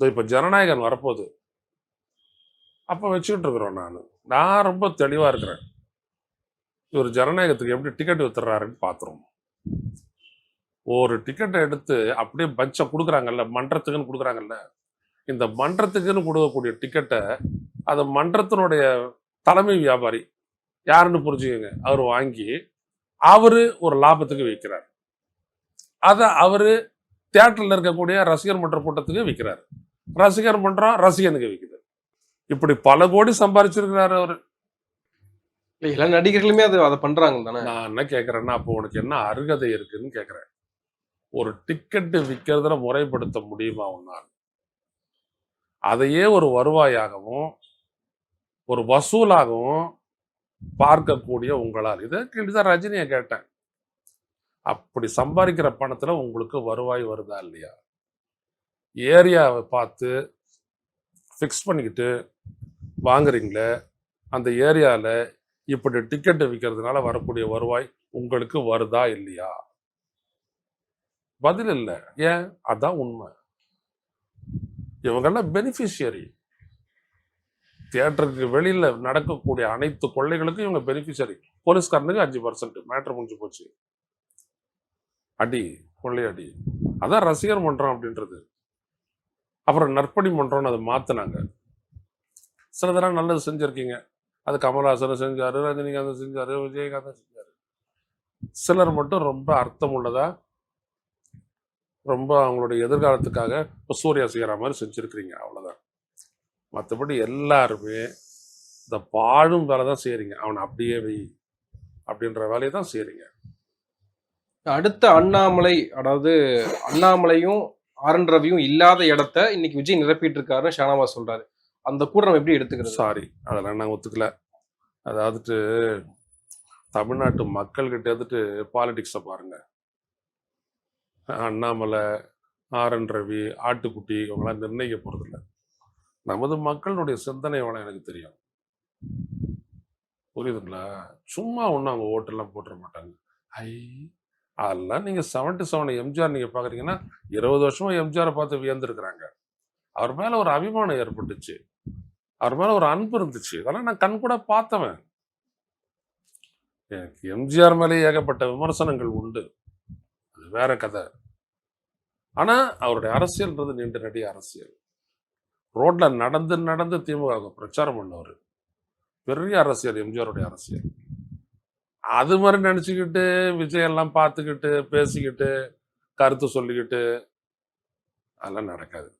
இப்போ ஜனநாயகன் வரப்போகுது. அப்போ வச்சுக்கிட்டு இருக்கிறோம் நான் ரொம்ப தெளிவாக இருக்கிறேன். இவர் ஜனநாயகத்துக்கு எப்படி டிக்கெட் வித்துறாருன்னு பார்த்துருவோம். ஒரு டிக்கெட்டை எடுத்து அப்படியே பஞ்சை கொடுக்குறாங்கல்ல, மன்றத்துக்குன்னு கொடுக்குறாங்கல்ல, இந்த மன்றத்துக்குன்னு கொடுக்கக்கூடிய டிக்கெட்டை அதை மன்றத்தினுடைய தலைமை வியாபாரி யாருன்னு புரிஞ்சுக்கங்க, அவர் வாங்கி அவரு ஒரு லாபத்துக்கு விற்கிறார். அதை அவரு தியேட்டர்ல இருக்கக்கூடிய ரசிகர் மன்ற கூட்டத்துக்கு விற்கிறார். ரசிகர் மன்றம் ரசிகனுக்கு விற்குது. இப்படி பல கோடி சம்பாதிச்சிருக்கிறாரு அவரு. எல்லா நடிகர்களுமே அதை பண்றாங்க தானே. நான் என்ன கேட்கறேன்னா, அப்போ உனக்கு என்ன அருகதை இருக்குன்னு கேட்கிறேன். ஒரு டிக்கெட்டு விற்கிறதுல முறைப்படுத்த முடியுமா உன்னால்? அதையே ஒரு வருவாயாகவும் ஒரு வசூலாகவும் பார்க்கக்கூடிய உங்களால், இதை கேள்விதான் ரஜினியை கேட்டேன். அப்படி சம்பாதிக்கிற பணத்துல உங்களுக்கு வருவாய் வருதா இல்லையா? ஏரியாவை பார்த்து ஃபிக்ஸ் பண்ணிக்கிட்டு வாங்குறீங்களே, அந்த ஏரியாவில் இப்படி டிக்கெட்டு விற்கிறதுனால வரக்கூடிய வருவாய் உங்களுக்கு வருதா இல்லையா? பதில் இல்லை. ஏன்? அதான் உண்மை. இவங்கெல்லாம் பெனிஃபிஷியரி. தியேட்டருக்கு வெளியில் நடக்கக்கூடிய அனைத்து கொள்ளைகளுக்கும் இவங்க பெனிஃபிஷியரி. போலீஸ்காரனுக்கு 5% மேட்ரு முடிஞ்சு போச்சு. அடி, கொள்ளை அடி. அதான் ரசிகர் மன்றம் அப்படின்றது. அப்புறம் நற்பணி மன்றம்னு அதை மாற்றினாங்க. சில தடவை நல்லது செஞ்சுருக்கீங்க. அது கமல்ஹாசன் செஞ்சாரு, ரஜினிகாந்த் செஞ்சாரு, விஜயகாந்த் செஞ்சாரு. சிலர் மட்டும் ரொம்ப அர்த்தம் உள்ளதா, ரொம்ப அவங்களுடைய எதிர்காலத்துக்காக இப்போ சூர்யா செய்கிற மாதிரி செஞ்சுருக்கிறீங்க, அவ்வளோதான். மற்றபடி எல்லாருமே இந்த பாழும் வேலை தான் செய்கிறீங்க. அவனை அப்படியே வை அப்படின்ற வேலையை தான் செய்கிறீங்க. அடுத்த அண்ணாமலை, அதாவது அண்ணாமலையும் ஆர்.என். ரவியும் இல்லாத இடத்த இன்னைக்கு விஜய் நிரப்பிட்டு இருக்காருன்னு ஷானவாஸ் சொல்றாரு. அந்த கூட நம்ம எப்படி எடுத்துக்கிறது? சாரி, அதெல்லாம் நாங்கள் ஒத்துக்கல. அதாவது தமிழ்நாட்டு மக்கள்கிட்ட வந்துட்டு பாலிடிக்ஸை பாருங்க. அண்ணாமலை, ஆர்.என். ரவி, ஆட்டுக்குட்டி இவங்களாம் நிர்ணயிக்க போறதில்ல. நமது மக்களுடைய சிந்தனை வளம் எனக்கு தெரியும். புரியுதுங்களா? சும்மா ஒன்றும் அவங்க ஓட்டெல்லாம் போட்டுற மாட்டாங்க. ஐ, அதெல்லாம் நீங்கள் 77 எம்ஜிஆர் நீங்கள் பார்க்குறீங்கன்னா 20 வருஷமா எம்ஜிஆரை பார்த்து வியந்துருக்குறாங்க. அவர் மேலே ஒரு அபிமானம் ஏற்பட்டுச்சு, அவர் மேலே ஒரு அன்பு இருந்துச்சு. அதெல்லாம் நான் கண் கூட பார்த்தவன். எனக்கு எம்ஜிஆர் மேலே ஏகப்பட்ட விமர்சனங்கள் உண்டு, அது வேற கதை. ஆனால் அவருடைய அரசியல்ன்றது நீண்ட நெடிய அரசியல். ரோட்ல நடந்து நடந்து திமுக பிரச்சாரம் பண்ணவர். பெரிய அரசியல் எம்ஜிஆருடைய அரசியல். அது மாதிரி நினச்சிக்கிட்டு விஜயெல்லாம் பார்த்துக்கிட்டு பேசிக்கிட்டு கருத்து சொல்லிக்கிட்டு அதெல்லாம் நடக்காது.